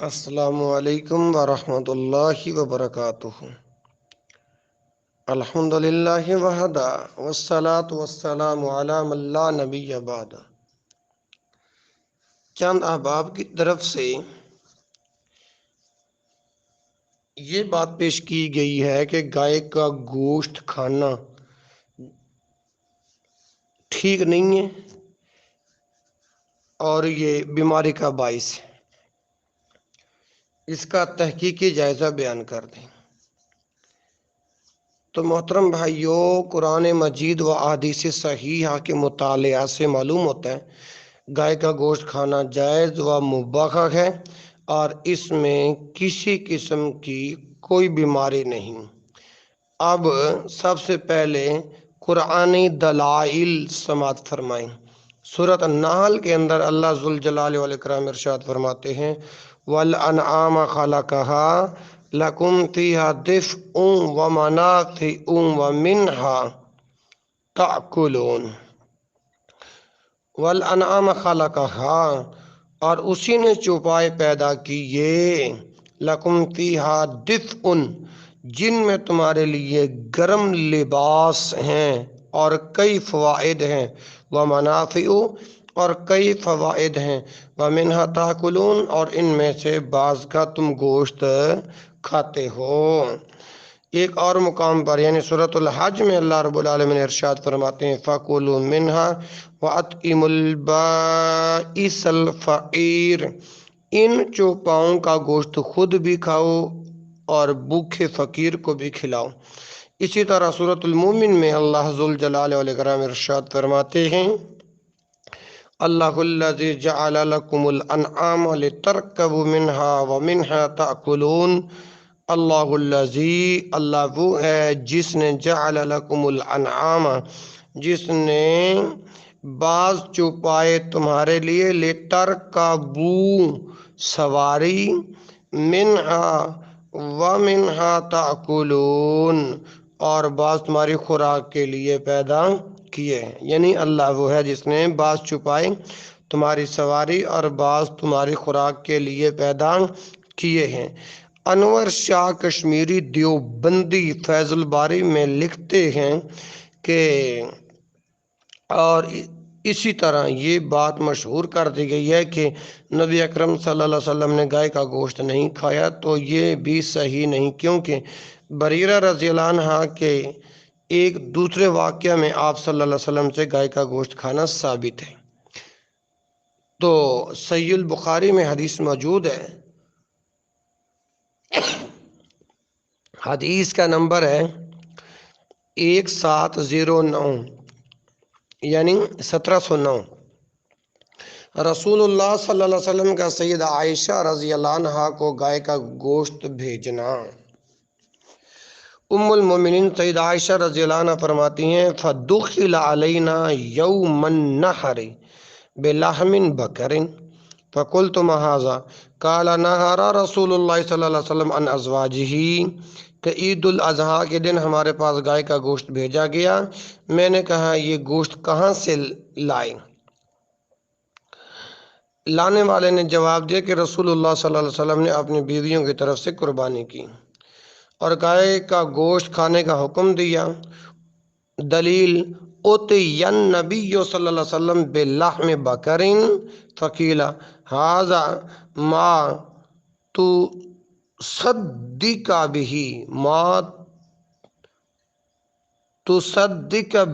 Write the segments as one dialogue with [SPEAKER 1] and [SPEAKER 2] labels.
[SPEAKER 1] السلام علیکم ورحمۃ اللہ وبرکاتہ۔ الحمد للہ وحدہ والصلاة والسلام علی من لا نبی بعد۔ چند احباب کی طرف سے یہ بات پیش کی گئی ہے کہ گائے کا گوشت کھانا ٹھیک نہیں ہے اور یہ بیماری کا باعث ہے۔ اس کا تحقیقی جائزہ بیان کر دیں تو محترم بھائیوں، قرآن مجید و احادیث صحیحہ کے مطالعہ سے معلوم ہوتا ہے گائے کا گوشت کھانا جائز و مباح ہے اور اس میں کسی قسم کی کوئی بیماری نہیں۔ اب سب سے پہلے قرآنی دلائل سماعت فرمائیں۔ سورۃ النحل کے اندر اللہ ذوالجلال والاکرام ارشاد فرماتے ہیں وَالْأَنْعَامَ خَلَقَهَا لَكُمْ فِيهَا دِفْءٌ وَمَنَافِعُ وَمِنْهَا تَأْكُلُونَ۔ وَالْأَنْعَامَ خَلَقَهَا، اور اسی نے چوپائے پیدا کیے، لَكُمْ فِيهَا دِفْءٌ، جن میں تمہارے لیے گرم لباس ہیں اور کئی فوائد ہیں، وَمَنَافِعُ، اور کئی فوائد ہیں، وَمِنْهَا تَأْكُلُونَ، اور ان میں سے بعض کا تم گوشت کھاتے ہو۔ ایک اور مقام پر یعنی سورۃ الحج میں اللہ رب العالمین ارشاد فرماتے ہیں فَكُلُوا مِنْهَا وَأَطْعِمُوا الْبَائِسَ الْفَقِيرَ، ان چوپاؤں کا گوشت خود بھی کھاؤ اور بھوکے فقیر کو بھی کھلاؤ۔ اسی طرح سورۃ المومن میں اللہ ذوالجلال والاکرام ارشاد فرماتے ہیں اللہ الذی جعل لکم الانعام لترکبوا منها ومنها تأکلون۔ اللہ الذی، اللہ وہ ہے جس نے جعل لکم الانعام، جس نے بعض چوپائے تمہارے لیے لترکبوا، سواری، منها ومنها تأکلون، اور بعض تمہاری خوراک کے لیے پیدا کیے ہیں۔ یعنی اللہ وہ ہے جس نے بعض چھپائے تمہاری سواری اور بعض تمہاری خوراک کے لیے پیدا کیے ہیں۔ انور شاہ کشمیری دیوبندی فیض الباری میں لکھتے ہیں کہ اور اسی طرح یہ بات مشہور کر دی گئی ہے کہ نبی اکرم صلی اللہ علیہ وسلم نے گائے کا گوشت نہیں کھایا، تو یہ بھی صحیح نہیں، کیونکہ بریرہ رضی اللہ عنہ کے ایک دوسرے واقعہ میں آپ صلی اللہ علیہ وسلم سے گائے کا گوشت کھانا ثابت ہے۔ تو صحیح البخاری میں حدیث موجود ہے، حدیث کا نمبر ہے 1709 یعنی 1709۔ رسول اللہ صلی اللہ علیہ وسلم کا سیدہ عائشہ رضی اللہ عنہ کو گائے کا گوشت بھیجنا۔ ام المومنین سیدہ عائشہ رضی اللہ عنہ فرماتی ہیں فَدُخِلَ عَلَيْنَا يَوْمَ النَّحْرِ بِلَحْمٍ بَقَرٍ فَقُلْتُ مَا هَذَا قَالَ نَحَرَ رسول اللہ صلی اللہ علیہ وسلم عن ازواجہ، کہ عید الاضحیٰ کے دن ہمارے پاس گائے کا گوشت بھیجا گیا۔ میں نے کہا یہ گوشت کہاں سے لائے؟ لانے والے نے جواب دیا کہ رسول اللہ صلی اللہ علیہ وسلم نے اپنی بیویوں کی طرف سے قربانی کی اور گائے کا گوشت کھانے کا حکم دیا۔ دلیل اُتِیَ النبی صلی اللہ علیہ وسلم بِلَحْمِ بَقَرٍ فَقِیلَ هَذَا مَا تُصَدِّقَ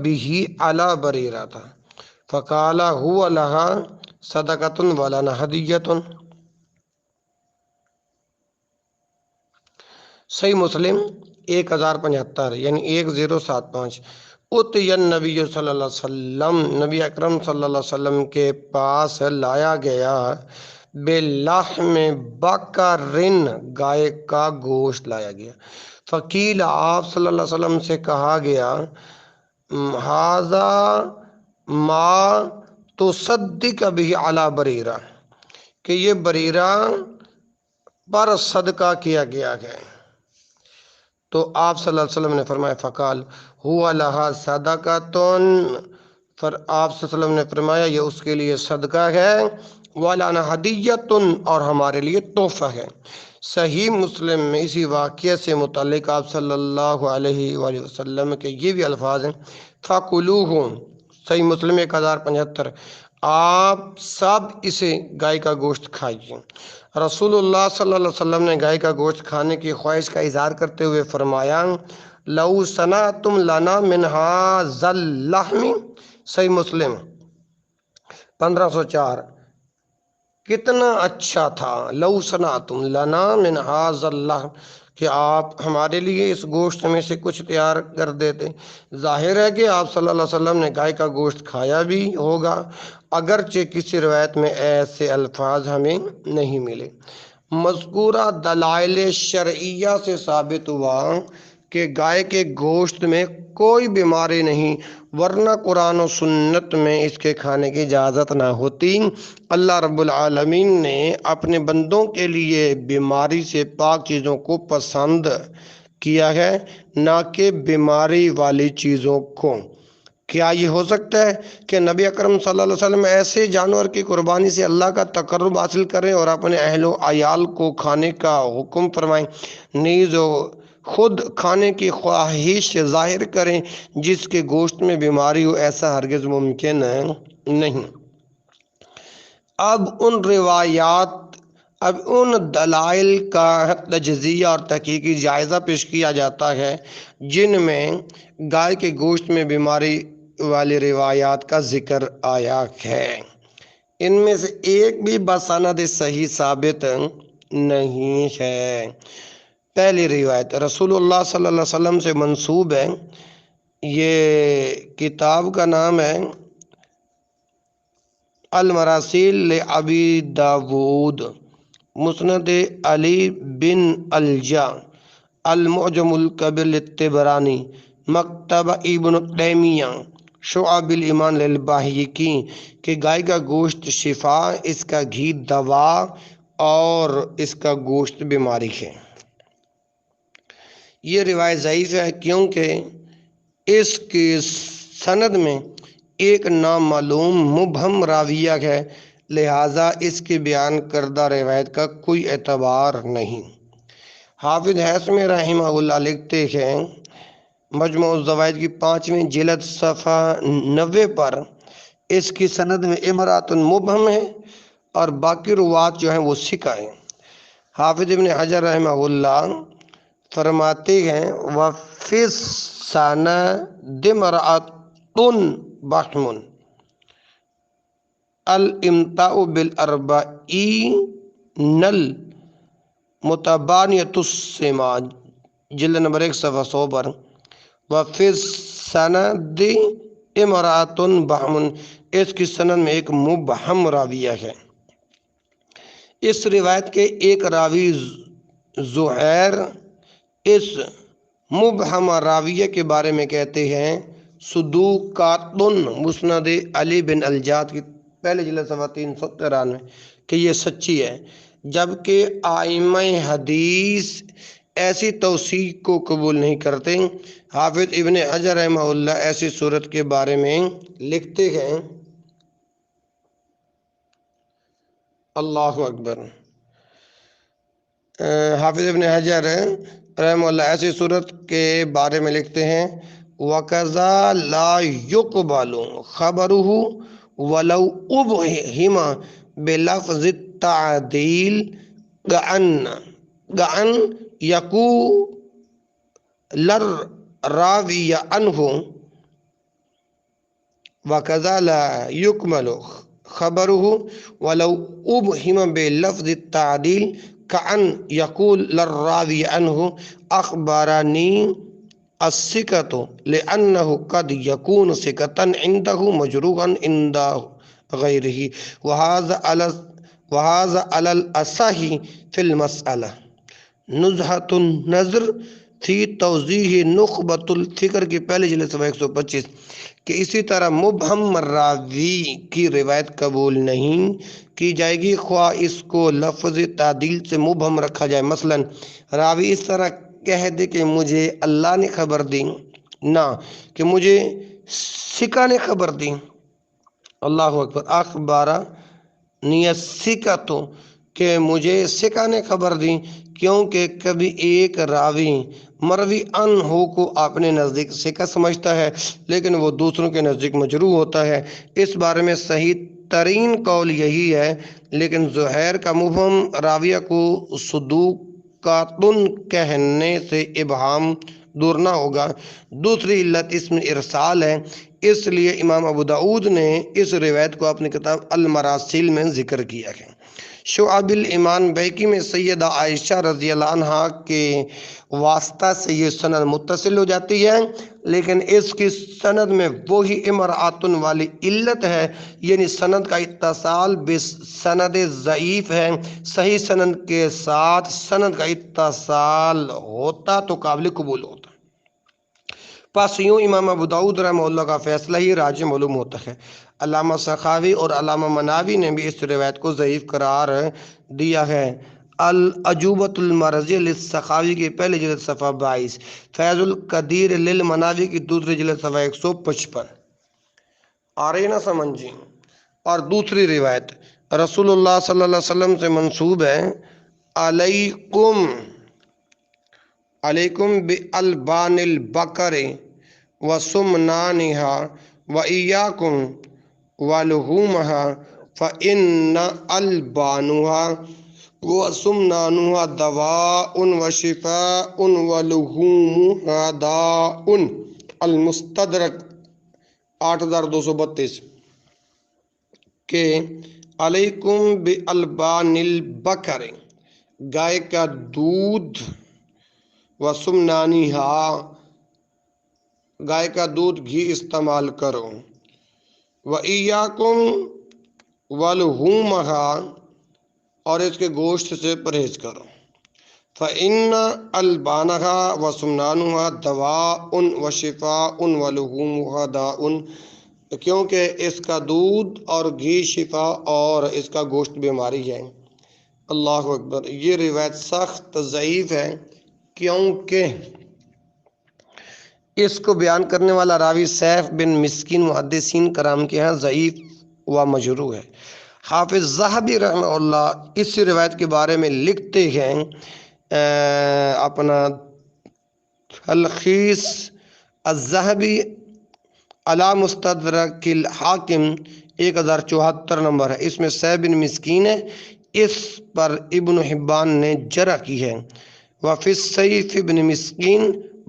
[SPEAKER 1] بِهِ عَلَى بَرِیرَةَ فَقَالَ هُوَ لَهَا صَدَقَةٌ وَلَنَا ہدیۃٌ۔ صحیح مسلم 1075 یعنی 1075۔ اُتِیَ النبی صلی اللہ علیہ وسلم، نبی اکرم صلی اللہ علیہ وسلم کے پاس لایا گیا بِلَحْمِ بَقَرٍ، گائے کا گوشت لایا گیا۔ فقیل، آپ صلی اللہ علیہ وسلم سے کہا گیا هَذَا مَا تُصَدِّقَ بِهِ عَلَى بَرِیرَةَ، کہ یہ بریرہ پر صدقہ کیا گیا ہے۔ تو آپ صلی اللہ علیہ وسلم نے فرمایا فقال هُوَ لَهَا صَدَقَةٌ، آپ صلی اللہ علیہ وسلم نے فرمایا یہ اس کے لیے صدقہ ہے، وَلَنَا ہدیۃٌ اور ہمارے لیے تحفہ ہے۔ صحیح مسلم میں اسی واقعے سے متعلق آپ صلی اللہ علیہ وآلہ وسلم کے یہ بھی الفاظ ہیں، فَكُلُوهُ، صحیح مسلم 1075، آپ سب اسے گائے کا گوشت کھائیے۔ رسول اللہ صلی اللہ علیہ وسلم نے گائے کا گوشت کھانے کی خواہش کا اظہار کرتے ہوئے فرمایا، لَوْ صَنَعْتُمْ لَنَا مِنْ هَٰذَا اللَّحْمِ، صحیح مسلم 1504، کتنا اچھا تھا، لَوْ صَنَعْتُمْ لَنَا مِنْ هَٰذَا اللَّحْمِ، کہ آپ ہمارے لیے اس گوشت میں سے کچھ تیار کر دیتے۔ ظاہر ہے کہ آپ صلی اللہ علیہ وسلم نے گائے کا گوشت کھایا بھی ہوگا، اگرچہ کسی روایت میں ایسے الفاظ ہمیں نہیں ملے۔ مذکورہ دلائل شرعیہ سے ثابت ہوا کہ گائے کے گوشت میں کوئی بیماری نہیں، ورنہ قرآن و سنت میں اس کے کھانے کی اجازت نہ ہوتی۔ اللہ رب العالمین نے اپنے بندوں کے لیے بیماری سے پاک چیزوں کو پسند کیا ہے، نہ کہ بیماری والی چیزوں کو۔ کیا یہ ہو سکتا ہے کہ نبی اکرم صلی اللہ علیہ وسلم ایسے جانور کی قربانی سے اللہ کا تقرب حاصل کریں اور اپنے اہل و عیال کو کھانے کا حکم فرمائیں، نیز خود کھانے کی خواہش ظاہر کریں جس کے گوشت میں بیماری ہو؟ ایسا ہرگز ممکن نہیں۔ اب ان دلائل کا تجزیہ اور تحقیقی جائزہ پیش کیا جاتا ہے جن میں گائے کے گوشت میں بیماری والی روایات کا ذکر آیا ہے۔ ان میں سے ایک بھی بسند صحیح ثابت نہیں ہے۔ پہلی روایت رسول اللہ صلی اللہ علیہ وسلم سے منسوب ہے، یہ کتاب کا نام ہے المراسیل لابی داود، مسند علی بن الجا، المعجم الکبیر للطبرانی، مکتبہ ابن تیمیہ، شعب الایمان للباہقی، کہ گائے کا گوشت شفا، اس کا گھی دوا اور اس کا گوشت بیماری ہے۔ یہ روایت ضعیف ہے کیونکہ اس کی سند میں ایک نامعلوم مبہم راویہ ہے، لہٰذا اس کی بیان کردہ روایت کا کوئی اعتبار نہیں۔ حافظ حیثمی رحمہ اللہ لکھتے ہیں، مجموع الزوائد کی 5ویں جلد صفحہ 90 پر اس کی سند میں امرات مبہم ہے اور باقی روات جو ہیں وہ ثقہ ہیں۔ حافظ ابن حجر رحمہ اللہ فرماتے ہیں، وَفِي السَّنَدِ امْرَأَةٌ بَحْمٌ الْإِمْتَاءُ بِالْأَرْبَعِينَ الْمُتَبَانِيَةُ السِّمَاء، جلد نمبر 1 صفحہ 100 پر، وَفِي السَّنَدِ امْرَأَةٌ بَحْمٌ، اس کی سند میں ایک مبہم راویہ ہے۔ اس روایت کے ایک راوی زہیر اس مبہم راویہ کے بارے میں کہتے ہیں، صدوقاتن، مسند علی بن الجاد کی پہلے جلد صفحہ 393، کہ یہ سچی ہے، جبکہ ائمہ حدیث ایسی توثیق کو قبول نہیں کرتے۔ حافظ ابن حجر رحمہ اللہ ایسی صورت کے بارے میں لکھتے ہیں، اللہ اکبر، حافظ ابن حجر رحمہ اللہ ایسی صورت کے بارے میں لکھتے ہیں، وَكَذَا لَا يُقْبَلُ خَبَرُهُ وَلَوْ أُبْهِمَ بِلَفْظِ التَّعْدِيلِ كَأَنْ يَقُولَ الرَّاوِي عَنْهُ، وَكَذَا لَا يُقْبَلُ خَبَرُهُ وَلَوْ أُبْهِمَ بِلَفْظِ التَّعْدِيلِ كأن يقول للراوي عنه أخبرني الثقة، لأنه قد يكون ثقة عنده مجروحا عند غيره، وهذا على الأصح في المسألة۔ نزهة النظر فی توضیح نخبۃ الفکر کی پہلی جلد صفحہ 125، کہ اسی طرح مبہم راوی کی روایت قبول نہیں کی جائے گی خواہ اس کو لفظ تعدیل سے مبہم رکھا جائے۔ مثلا راوی اس طرح کہہ دے کہ مجھے اللہ نے خبر دی، نہ کہ مجھے ثقہ نے خبر دی۔ اللہ اکبر، نیت سکہ تو کہ مجھے سکہ نے خبر دی، کیونکہ کبھی ایک راوی مروی ان ہو کو اپنے نزدیک سکہ سمجھتا ہے لیکن وہ دوسروں کے نزدیک مجروح ہوتا ہے۔ اس بارے میں صحیح ترین قول یہی ہے، لیکن زہیر کا مبہم راویہ کو صدوقاتن کہنے سے ابہام دور نہ ہوگا۔ دوسری علت اس میں ارسال ہے، اس لیے امام ابو داؤد نے اس روایت کو اپنی کتاب المراسیل میں ذکر کیا ہے۔ شعب الایمان بیہقی میں سیدہ عائشہ رضی اللہ عنہا کے واسطہ سے یہ سند متصل ہو جاتی ہے، لیکن اس کی سند میں وہی امراتن والی علت ہے، یعنی سند کا اتصال بسند ضعیف ہے۔ صحیح سند کے ساتھ سند کا اتصال ہوتا تو قابل قبول ہوتا۔ پس یوں امام ابو داؤد رحمہ اللہ کا فیصلہ ہی راجح معلوم ہوتا ہے۔ علامہ سخاوی اور علامہ مناوی نے بھی اس روایت کو ضعیف قرار دیا ہے۔ العجوبۃ المرضیہ للسخاوی کی پہلی جلد صفحہ 22، فیض القدیر للمناوی کی دوسری جلد صفحہ 155۔ آ رہی نا سمجھ جی؟ اور دوسری روایت رسول اللہ صلی اللہ علیہ وسلم سے منسوب ہے، علیکم بالبان البقر وسمنانہا وإیاکم ولحومہا فإن البانہا وسمنانہا دواء وشفاء ولحومہا داء۔ المستدرک 8232 کہ علیکم بالبان البقر، گائے کا دودھ، وسمنانہا، گائے کا دودھ گھی استعمال کرو، وإیاکم ولحومہا، اور اس کے گوشت سے پرہیز کرو، فإن البانہا وسمنانہا دواء وشفاء ولحومہا داء، کیونکہ اس کا دودھ اور گھی شفا اور اس کا گوشت بیماری ہے۔ اللہ اکبر۔ یہ روایت سخت ضعیف ہے کیونکہ اس کو بیان کرنے والا راوی سیف بن مسکین محدثین کرام کے ہاں ضعیف و مجروح ہے۔ حافظ ذہبی رحمہ اللہ اس روایت کے بارے میں لکھتے ہیں، اپنا تلخیص الذہبی علی مستدرک الحاکم 1074 نمبر ہے، اس میں سیف بن مسکین ہے، اس پر ابن حبان نے جرح کی ہے۔ وفی السیف ابن مسکین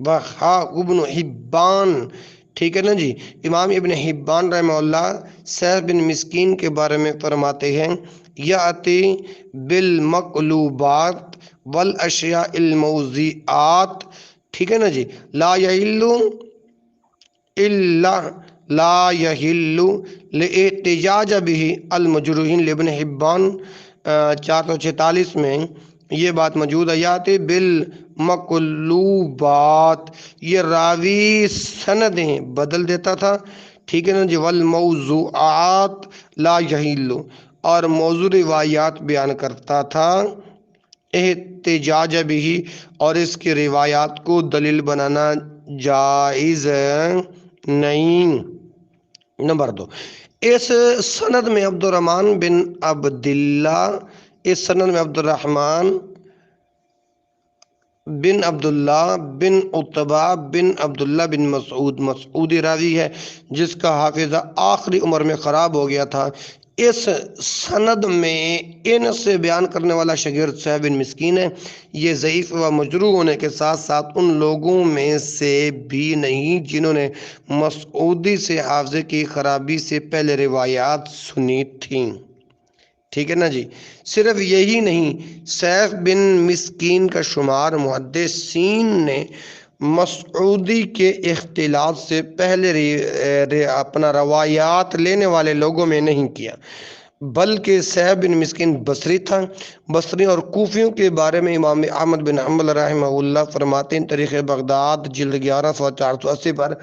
[SPEAKER 1] وخا ابن حبان، ٹھیک ہے نا جی؟ امام ابن حبان رحمہ اللہ سیف بن مسکین کے بارے میں فرماتے ہیں، یاتی بالمقلوبات والاشیاء الموضیعات، ٹھیک ہے نا جی؟ لا یحل الا لا یحل لاحتجاج به المجروحین لابن حبان 446 میں یہ بات موجود ہے۔ یاتی بالمقلوبات، یہ راوی سندیں بدل دیتا تھا، ٹھیک ہے نا جی؟ والموضوعات لا یحل، اور موضوع روایات بیان کرتا تھا، احتجاج بھی، اور اس کی روایات کو دلیل بنانا جائز نہیں۔ نمبر 2، اس سند میں عبدالرحمن بن عبداللہ، اس سند میں عبدالرحمن بن عبداللہ بن عتبہ بن عبداللہ بن مسعودی راوی ہے، جس کا حافظہ آخری عمر میں خراب ہو گیا تھا۔ اس سند میں ان سے بیان کرنے والا شاگرد سیف بن مسکین ہے۔ یہ ضعیف و مجروح ہونے کے ساتھ ساتھ ان لوگوں میں سے بھی نہیں جنہوں نے مسعودی سے حافظے کی خرابی سے پہلے روایات سنی تھیں، ٹھیک ہے نا جی؟ صرف یہی نہیں، سیف بن مسکین کا شمار محدثین نے مسعودی کے اختلاط سے پہلے اپنا روایات لینے والے لوگوں میں نہیں کیا، بلکہ سیف بن مسکین بصری تھا۔ بصری اور کوفیوں کے بارے میں امام احمد بن حنبل رحمہ اللہ فرماتے ہیں، تاریخ بغداد جلد 11 صفحہ 480 پر،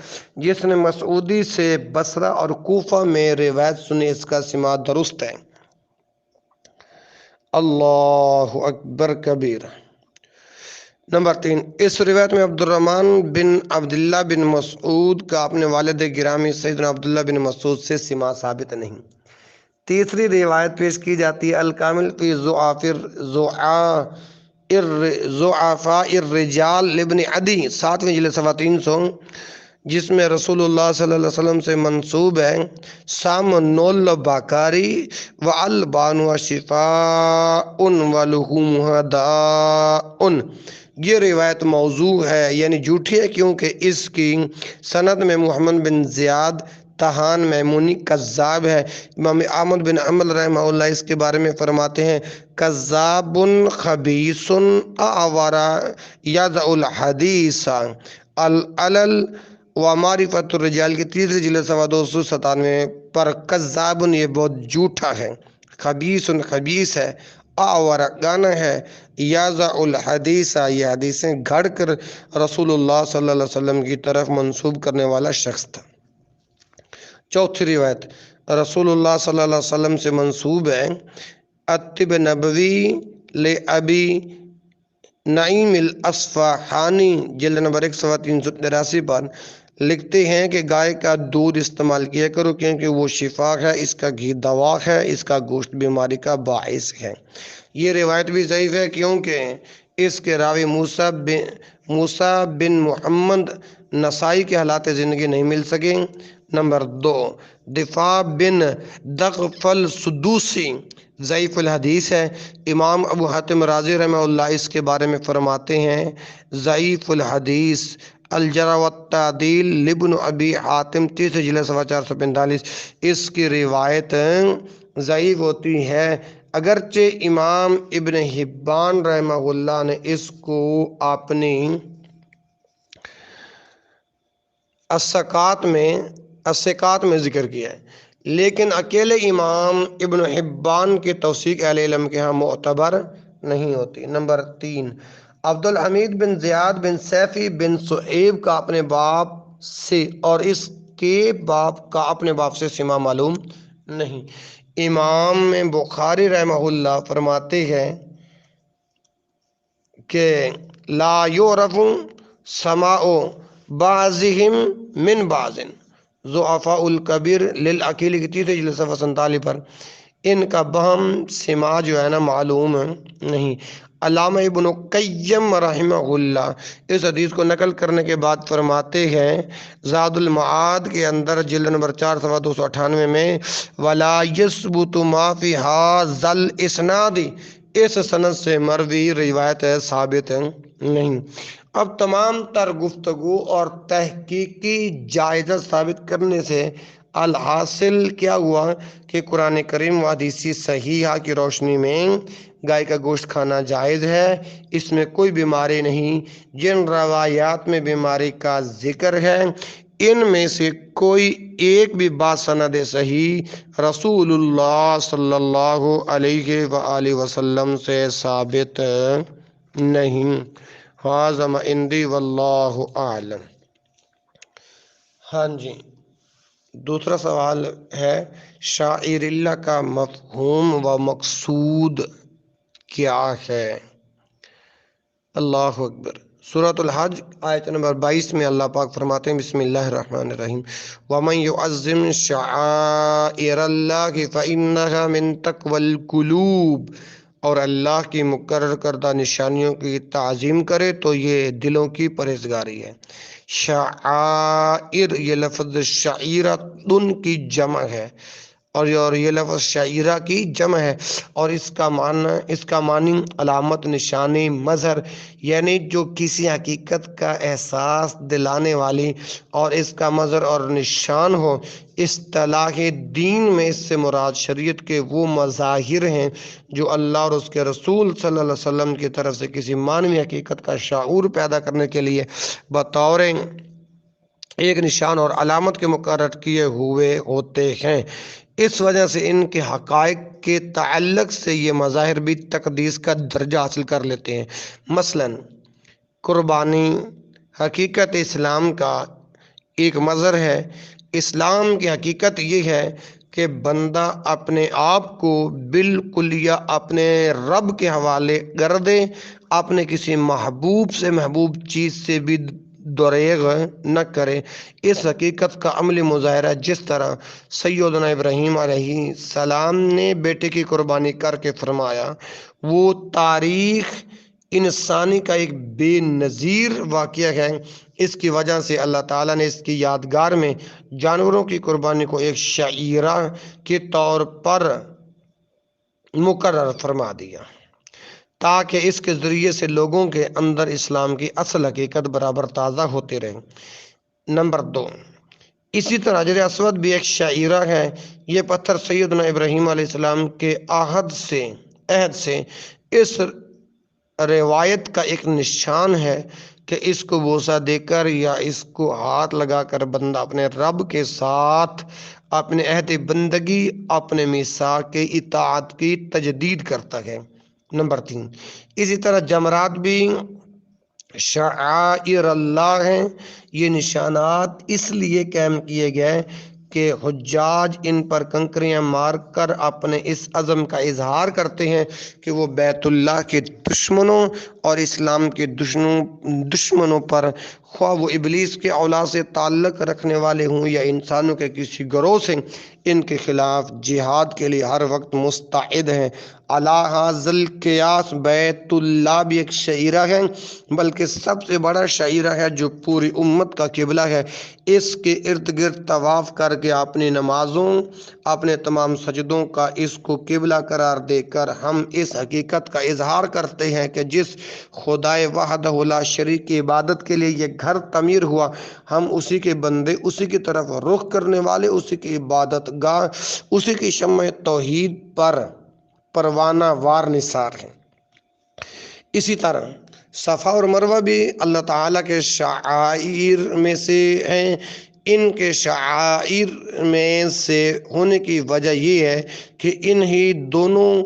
[SPEAKER 1] جس نے مسعودی سے بصرہ اور کوفہ میں روایت سنی، اس کا سماع درست ہے۔ اللہ اکبر کبیر۔ نمبر 3، اس روایت میں عبدالرحمن بن عبداللہ بن مسعود کا اپنے والد گرامی سیدنا عبداللہ بن مسعود سے سماع ثابت نہیں۔ تیسری روایت پیش کی جاتی ہے الکامل فی ضعفاء الرجال لابن عدی 7ویں جلد صفحہ 300، جس میں رسول اللہ صلی اللہ علیہ وسلم سے منسوب ہے سامن باکاری و البان و شفاء و لحومها داء۔ یہ روایت موضوع ہے یعنی جھوٹی ہے، کیونکہ اس کی سند میں محمد بن زیاد تہان میمونی کذاب ہے۔ امام احمد بن حنبل رحمہ اللہ اس کے بارے میں فرماتے ہیں کذاب خبیث اعور یضع الحدیث العلل و معرفت الرجال کی 3 جلد صفحہ 297 پر کذاب یہ بہت جھوٹا ہے، خبیث ہے، اعور گانا ہے، یضع الحدیث یہ حدیثیں گھڑ کر رسول اللہ صلی اللہ علیہ وسلم کی طرف منسوب کرنے والا شخص تھا۔ چوتھی روایت رسول اللہ صلی اللہ علیہ وسلم سے منسوب ہے الطب نبوی لابی نعیم الاصفہانی جلد نمبر 1 صفحہ 383 پر لکھتے ہیں کہ گائے کا دودھ استعمال کیا کرو کیونکہ وہ شفا ہے، اس کا گھی دوا ہے، اس کا گوشت بیماری کا باعث ہے۔ یہ روایت بھی ضعیف ہے کیونکہ اس کے راوی موسیٰ بن محمد نسائی کے حالات زندگی نہیں مل سکے۔ نمبر 2 دفاع بن دغفل سدوسی ضعیف الحدیث ہے۔ امام ابو حاتم رازی رحمہ اللہ اس کے بارے میں فرماتے ہیں ضعیف الحدیث الجرح والتعدیل لابن ابی حاتم 3 جلد صفحہ 445 اس کی روایت ضعیف ہوتی ہے، اگرچہ امام ابن حبان رحمہ اللہ نے اس کو اپنی الثقات میں ذکر کیا ہے، لیکن اکیلے امام ابن حبان کی توثیق اہل علم کے ہاں معتبر نہیں ہوتی۔ نمبر 3 عبد الحمید بن زیاد بن سیفی بن صہیب کا اپنے باپ سے اور اس کے باپ کا اپنے باپ سے سما معلوم نہیں۔ امام بخاری رحمہ اللہ فرماتے ہیں کہ لا یعرف سماع بعضهم من بعض ضعفاء الکبیر للعقیل کی 3 جلد صفحہ 47 پر ان کا بہم سماع جو ہے نا معلوم نہیں۔ علامہ ابن قیم رحمہ اللہ اس حدیث کو نقل کرنے کے بعد فرماتے ہیں زاد المعاد کے اندر جلد نمبر 4 صفحہ 298 میں ولا یثبت ما فی ھذا الاسناد اس سند سے مروی روایت ثابت نہیں۔ اب تمام تر گفتگو اور تحقیقی جائزہ ثابت کرنے سے الحاصل کیا ہوا کہ قرآن کریم و حدیث صحیحہ کی روشنی میں گائے کا گوشت کھانا جائز ہے، اس میں کوئی بیماری نہیں۔ جن روایات میں بیماری کا ذکر ہے ان میں سے کوئی ایک بھی باسند صحیح رسول اللہ صلی اللہ علیہ وآلہ وسلم سے ثابت نہیں۔ ھذا ما عندی واللہ اعلم۔ ہاں جی، دوسرا سوال ہے شاعر اللہ کا مفہوم و مقصود کیا ہے؟ اللہ اکبر۔ سورۃ الحج آیت نمبر 22 میں اللہ پاک فرماتے ہیں بسم اللہ الرحمن الرحیم وَمَن يُعَظِّمْ شَعَائِرَ اللَّهِ فَإِنَّهَا مِن تَقْوَى الْقُلُوبِ اور اللہ کی مقرر کردہ نشانیوں کی تعظیم کرے تو یہ دلوں کی پرہیزگاری ہے۔ شعائر یہ لفظ شعیرۃن کی جمع ہے اور یہ لفظ شعیرہ کی جمع ہے اور اس کا معنی علامت، نشانی، مظہر یعنی جو کسی حقیقت کا احساس دلانے والی اور اس کا مظہر اور نشان ہو۔ اصطلاح دین میں اس سے مراد شریعت کے وہ مظاہر ہیں جو اللہ اور اس کے رسول صلی اللہ علیہ وسلم کی طرف سے کسی معنوی حقیقت کا شعور پیدا کرنے کے لیے بطور ایک نشان اور علامت کے مقرر کیے ہوئے ہوتے ہیں۔ اس وجہ سے ان کے حقائق کے تعلق سے یہ مظاہر بھی تقدیس کا درجہ حاصل کر لیتے ہیں۔ مثلا قربانی حقیقت اسلام کا ایک مظہر ہے۔ اسلام کی حقیقت یہ ہے کہ بندہ اپنے آپ کو بالکلیہ اپنے رب کے حوالے کر دے، اپنے کسی محبوب سے محبوب چیز سے بھی دریغ نہ کرے۔ اس حقیقت کا عملی مظاہرہ جس طرح سیدنا ابراہیم علیہ السلام نے بیٹے کی قربانی کر کے فرمایا، وہ تاریخ انسانی کا ایک بے نظیر واقعہ ہے۔ اس کی وجہ سے اللہ تعالیٰ نے اس کی یادگار میں جانوروں کی قربانی کو ایک شعیرہ کے طور پر مقرر فرما دیا تاکہ اس کے ذریعے سے لوگوں کے اندر اسلام کی اصل حقیقت برابر تازہ ہوتے رہے۔ نمبر 2، اسی طرح حجر اسود بھی ایک شعیرہ ہے۔ یہ پتھر سیدنا ابراہیم علیہ السلام کے عہد سے اس روایت کا ایک نشان ہے کہ اس کو بوسہ دے کر یا اس کو ہاتھ لگا کر بندہ اپنے رب کے ساتھ اپنے عہد بندگی، اپنے میثاق کی اطاعت کی تجدید کرتا ہے۔ نمبر 3، اسی طرح جمرات بھی شعائر اللہ ہیں۔ یہ نشانات اس لیے قائم کیے گئے کہ حجاج ان پر کنکریاں مار کر اپنے اس عزم کا اظہار کرتے ہیں کہ وہ بیت اللہ کے دشمنوں اور اسلام کے دشمنوں پر، خواہ وہ ابلیس کے اولاد سے تعلق رکھنے والے ہوں یا انسانوں کے کسی گروہ سے، ان کے خلاف جہاد کے لیے ہر وقت مستعد ہیں۔ علی ذل قیاس بیت اللہ بھی ایک شعیرہ ہے، بلکہ سب سے بڑا شعیرہ ہے جو پوری امت کا قبلہ ہے۔ اس کے ارد گرد طواف کر کے اپنی نمازوں، اپنے تمام سجدوں کا اس کو قبلہ قرار دے کر ہم اس حقیقت کا اظہار کرتے ہیں کہ جس خدائے وحدہ لا شریک کی عبادت کے لیے یہ گھر تعمیر ہوا، ہم اسی کے بندے، اسی کی طرف رخ کرنے والے، اسی کی عبادت گاہ، اسی کی شمع توحید پر پروانہ وار نثار ہیں۔ اسی طرح صفا اور مروہ بھی اللہ تعالیٰ کے شعائر میں سے ہیں۔ ان کے شعائر میں سے ہونے کی وجہ یہ ہے کہ انہی دونوں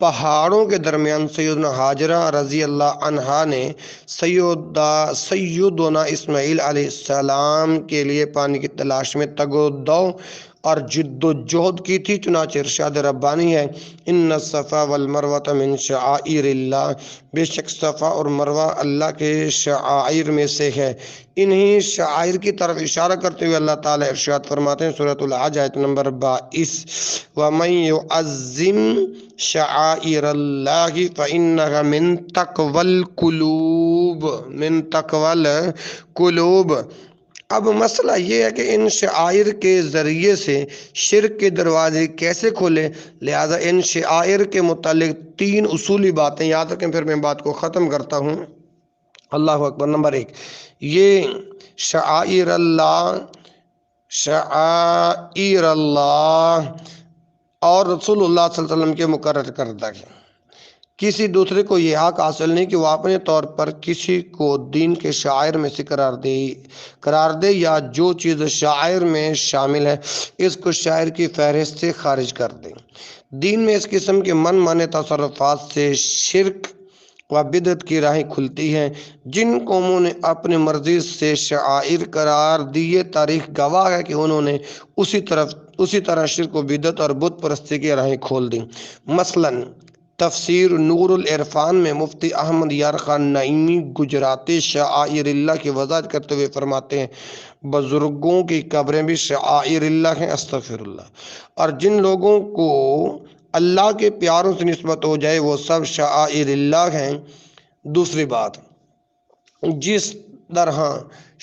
[SPEAKER 1] پہاڑوں کے درمیان سیدنا حاجرہ رضی اللہ عنہا نے سیدنا اسماعیل علیہ السلام کے لیے پانی کی تلاش میں تگ و دو اور جد و جہد کی تھی۔ چنانچہ ارشاد ربانی ہے، ان الصفا والمروہ من شعائر اللہ، بے شک صفا اور مروہ اللہ کے شعائر میں سے ہے۔ انہی شعائر کی طرف اشارہ کرتے ہوئے اللہ تعالیٰ ارشاد فرماتے ہیں سورۃ الحج آیت نمبر 22، وَمَن يُعَظِّمْ شعائر اللہ فإنها من تقوى القلوب۔ اب مسئلہ یہ ہے کہ ان شعائر کے ذریعے سے شرک کے دروازے کیسے کھولے، لہذا ان شعائر کے متعلق 3 اصولی باتیں یاد رکھیں، پھر میں بات کو ختم کرتا ہوں۔ اللہ اکبر۔ نمبر 1، یہ شعائر اللہ اور رسول اللہ صلی اللہ علیہ وسلم کے مقرر کردہ ہے۔ کسی دوسرے کو یہ حق حاصل نہیں کہ وہ اپنے طور پر کسی کو دین کے شعائر میں سے قرار دے یا جو چیز شعائر میں شامل ہے اس کو شاعر کی فہرست سے خارج کر دے۔ دین میں اس قسم کے من مانے تصرفات سے شرک و بدعت کی راہیں کھلتی ہیں۔ جن قوموں نے اپنی مرضی سے شعائر قرار دیے، تاریخ گواہ ہے کہ انہوں نے اسی طرح شرک و بدعت اور بت پرستی کی راہیں کھول دیں۔ مثلاً تفسیر نور العرفان میں مفتی احمد یار خان نعیمی گجراتی شعائر اللہ کی وضاحت کرتے ہوئے فرماتے ہیں، بزرگوں کی قبریں بھی شعائر اللہ ہیں، استغفر اللہ، اور جن لوگوں کو اللہ کے پیاروں سے نسبت ہو جائے وہ سب شعائر اللہ ہیں۔ دوسری بات، جس طرح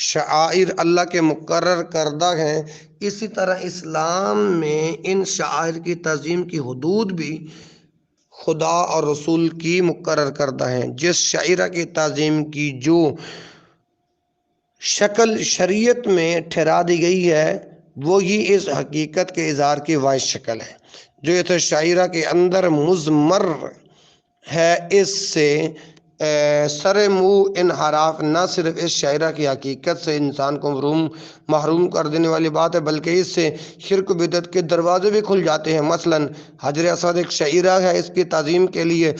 [SPEAKER 1] شعائر اللہ کے مقرر کردہ ہیں، اسی طرح اسلام میں ان شعائر کی تعظیم کی حدود بھی خدا اور رسول کی مقرر کردہ ہیں۔ جس شعیرہ کی تعظیم کی جو شکل شریعت میں ٹھہرا دی گئی ہے وہی اس حقیقت کے اظہار کی واحد شکل ہے جو اس شعیرہ کے اندر مضمر ہے۔ اس سے سر منہ انحراف نہ صرف اس شاعرہ کی حقیقت سے انسان کو محروم کر دینے والی بات ہے، بلکہ اس سے شرک و بدعت کے دروازے بھی کھل جاتے ہیں۔ مثلاً حجر اسود ایک شاعرہ ہے، اس کی تعظیم کے لیے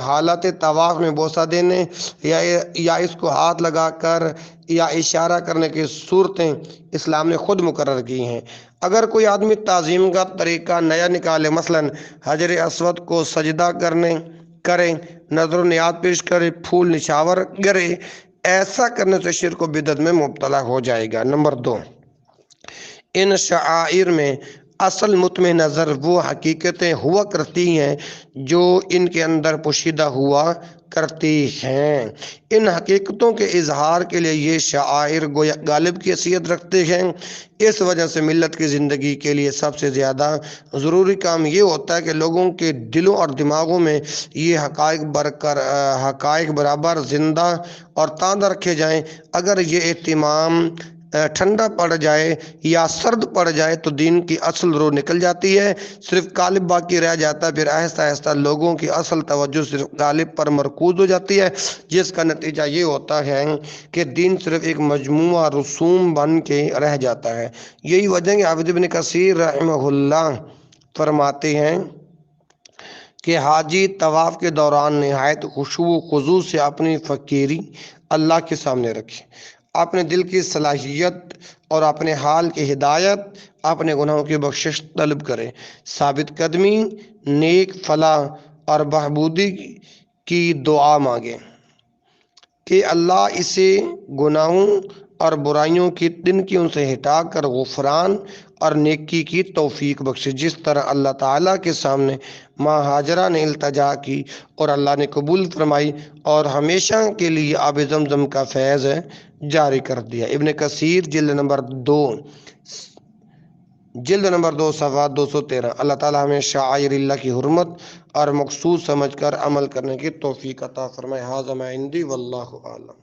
[SPEAKER 1] حالت طواف میں بوسہ دینے یا اس کو ہاتھ لگا کر یا اشارہ کرنے کی صورتیں اسلام نے خود مقرر کی ہیں۔ اگر کوئی آدمی تعظیم کا طریقہ نیا نکالے، مثلاً حجر اسود کو سجدہ کرے، نظر و نیاد پیش کرے، پھول نچھاور کرے، ایسا کرنے سے شرک و بدعت میں مبتلا ہو جائے گا۔ نمبر 2، ان شعائر میں اصل مطمع نظر وہ حقیقتیں ہوا کرتی ہیں جو ان کے اندر پوشیدہ ہوا کرتی ہیں۔ ان حقیقتوں کے اظہار کے لیے یہ شعائر گویا غالب کی حیثیت رکھتے ہیں۔ اس وجہ سے ملت کی زندگی کے لیے سب سے زیادہ ضروری کام یہ ہوتا ہے کہ لوگوں کے دلوں اور دماغوں میں یہ حقائق برابر زندہ اور تازہ رکھے جائیں۔ اگر یہ اہتمام ٹھنڈا پڑ جائے یا سرد پڑ جائے تو دین کی اصل روح نکل جاتی ہے، صرف غالب باقی رہ جاتا ہے۔ پھر آہستہ آہستہ لوگوں کی اصل توجہ صرف غالب پر مرکوز ہو جاتی ہے، جس کا نتیجہ یہ ہوتا ہے کہ دین صرف ایک مجموعہ رسوم بن کے رہ جاتا ہے۔ یہی وجہ ہے کہ حافظ ابن کثیر رحمہ اللہ فرماتے ہیں کہ حاجی طواف کے دوران نہایت خشوع و خضوع سے اپنی فقیری اللہ کے سامنے رکھے، اپنے دل کی صلاحیت اور اپنے حال کی ہدایت، اپنے گناہوں کی بخشش طلب کرے، ثابت قدمی، نیک فلاح اور بہبودی کی دعا مانگے کہ اللہ اسے گناہوں اور برائیوں کی تنکیوں سے ہٹا کر غفران اور نیکی کی توفیق بخشے، جس طرح اللہ تعالیٰ کے سامنے ماں ہاجرہ نے التجا کی اور اللہ نے قبول فرمائی اور ہمیشہ کے لیے آب زمزم کا فیض جاری کر دیا۔ ابن کثیر جلد نمبر 2 صفحہ 213۔ اللہ تعالیٰ ہمیں شعائر اللہ کی حرمت اور مقصود سمجھ کر عمل کرنے کی توفیق عطا فرمائے۔ ھذا ما عندی واللہ اعلم۔